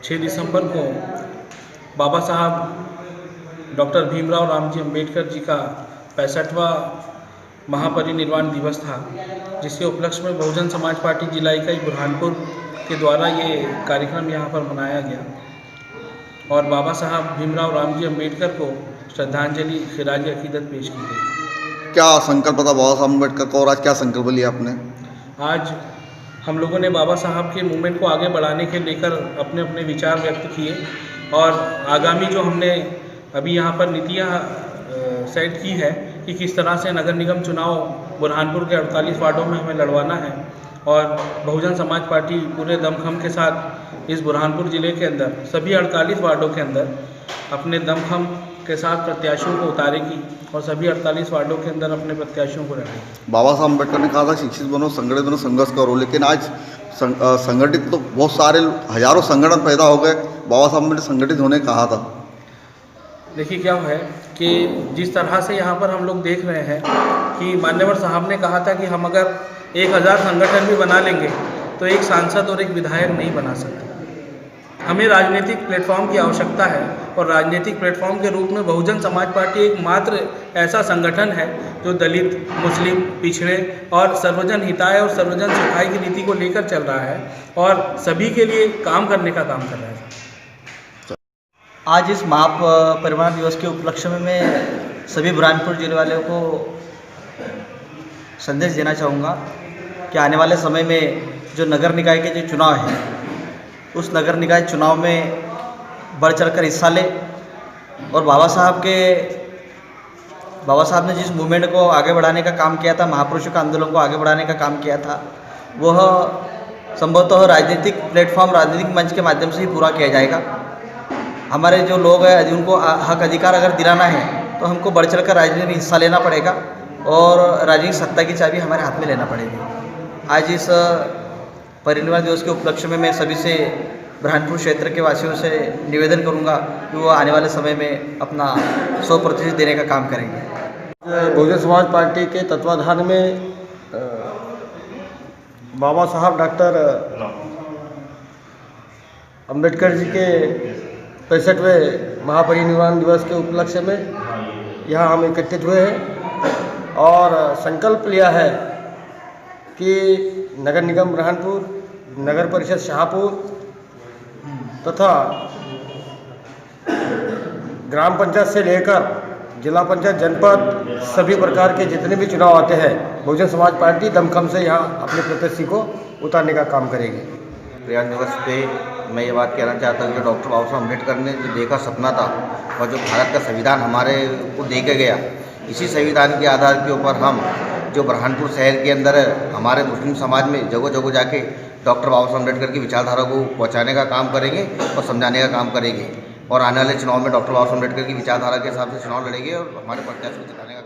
6 दिसंबर को बाबा साहब डॉक्टर भीमराव रामजी अंबेडकर जी का 65वां महापरिनिर्वाण दिवस था, जिसके उपलक्ष्य में बहुजन समाज पार्टी जिला इकाई बुरहानपुर के द्वारा ये कार्यक्रम यहाँ पर मनाया गया और बाबा साहब भीमराव रामजी अंबेडकर को श्रद्धांजलि खिराज अकीदत पेश की गई। क्या संकल्प था बाबा साहब अम्बेडकर को और आज क्या संकल्प लिया आपने? आज हम लोगों ने बाबा साहब के मूवमेंट को आगे बढ़ाने के लेकर अपने अपने विचार व्यक्त किए और आगामी जो हमने अभी यहाँ पर नीतियाँ सेट की है कि किस तरह से नगर निगम चुनाव बुरहानपुर के 48 वार्डों में हमें लड़वाना है और बहुजन समाज पार्टी पूरे दमखम के साथ इस बुरहानपुर ज़िले के अंदर सभी 48 वार्डों के अंदर अपने दमखम के साथ प्रत्याशियों को उतारेगी और सभी 48 वार्डों के अंदर अपने प्रत्याशियों को लड़ेगी। बाबा साहब अम्बेडकर ने कहा था शिक्षित बनो, संगठित बनो, संघर्ष करो, लेकिन आज संगठित तो बहुत सारे हजारों संगठन पैदा हो गए। बाबा साहब ने संगठित होने कहा था। देखिए क्या है कि जिस तरह से यहाँ पर हम लोग देख रहे हैं कि मान्यवर साहब ने कहा था कि हम अगर 1000 संगठन भी बना लेंगे तो एक सांसद और एक विधायक नहीं बना सकते। हमें राजनीतिक प्लेटफॉर्म की आवश्यकता है और राजनीतिक प्लेटफॉर्म के रूप में बहुजन समाज पार्टी एकमात्र ऐसा संगठन है जो दलित, मुस्लिम, पिछड़े और सर्वजन हिताय और सर्वजन सुखाय की नीति को लेकर चल रहा है और सभी के लिए काम करने का काम कर रहा है। आज इस महापरिनिर्वाण दिवस के उपलक्ष्य में मैं सभी बुरहानपुर जिले वालों को संदेश देना चाहूँगा कि आने वाले समय में जो नगर निकाय के जो चुनाव है उस नगर निकाय चुनाव में बढ़ चढ़कर हिस्सा ले और बाबा साहब ने जिस मूवमेंट को आगे बढ़ाने का काम किया था, महापुरुषों का आंदोलन को आगे बढ़ाने का काम किया था, वह संभवतः राजनीतिक प्लेटफॉर्म, राजनीतिक मंच के माध्यम से ही पूरा किया जाएगा। हमारे जो लोग हैं उनको हक अधिकार अगर दिलाना है तो हमको बढ़ चढ़कर राजनीति में हिस्सा लेना पड़ेगा और राजनीतिक सत्ता की चाबी हमारे हाथ में लेना पड़ेगी। आज इस परिनिर्वाण दिवस के उपलक्ष्य में मैं सभी से बुरहानपुर क्षेत्र के वासियों से निवेदन करूंगा कि वो आने वाले समय में अपना 100% देने का काम करेंगे। बहुजन समाज पार्टी के तत्वाधान में बाबा साहब डॉक्टर अंबेडकर जी के 65वें महापरिनिर्वाण दिवस के उपलक्ष्य में यहाँ हम एकत्रित हुए हैं और संकल्प लिया है कि नगर निगम बुरहानपुर, नगर परिषद शाहपुर तथा ग्राम पंचायत से लेकर जिला पंचायत, जनपद, सभी प्रकार के जितने भी चुनाव आते हैं बहुजन समाज पार्टी दमखम से यहाँ अपने प्रत्याशी को उतारने का काम करेगी। परिनिर्वाण दिवस पे मैं ये बात कहना चाहता हूँ कि डॉक्टर बाबा साहब अम्बेडकर ने जो देखा सपना था और जो भारत का संविधान हमारे को दे के गया, इसी संविधान के आधार के ऊपर हम जो बुरहानपुर शहर के अंदर हमारे मुस्लिम समाज में जगह जगह जाके डॉक्टर बाबा साहब अम्बेडकर की विचारधारा को पहुँचाने का काम करेंगे और समझाने का काम करेंगे और आने वाले चुनाव में डॉक्टर बाबा साहब अम्बेडकर की विचारधारा के हिसाब से चुनाव लड़ेंगे और हमारे प्रत्याशी को जिताने का